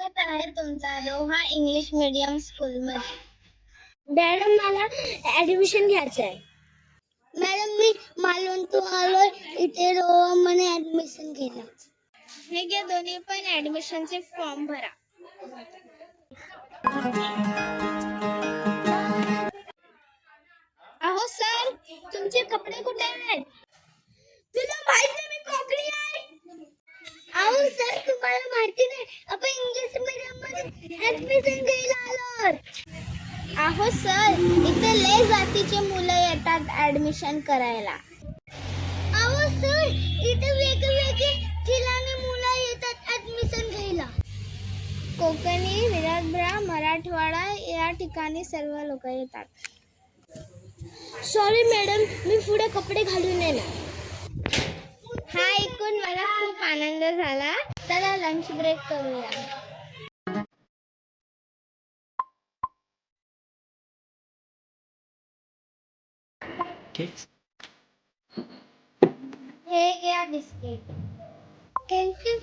स्वागत आहे तुमचा रोहा इंग्लिश मीडियम स्कूलमध्ये. मॅडम मला ऍडमिशन घ्यायचं आहे. मॅडम मी मालवण आलोय इथे रोहा मध्ये ऍडमिशन घ्यायला. हे घ्या दोन्ही पण ऍडमिशनचे फॉर्म भरा. अहो सर, तुमचे कपडे कुठे आहेत? तुला माहित नाही मी कोकणी आहे? अहो सर तुम्हाला माहिती नाही आपण इंग्लिश मीडियम मध्ये ऍडमिशन घ्यायला आलो. अहो सर, इथे लय जातीचे मुलं येतात ऍडमिशन करायला. अहो सर इथे वेगवेगळे ठिकाणी मुलं येतात ऍडमिशन घ्यायला. कोकणी, विदर्भ, मराठवाडा या ठिकाणी सर्व लोक येतात. सॉरी मॅडम, मी पुढे कपडे घालून येणार. हा ऐकून मला खूप आनंद झाला. चला लंच ब्रेक करूया. हे घ्या बिस्किट. थँक्यू.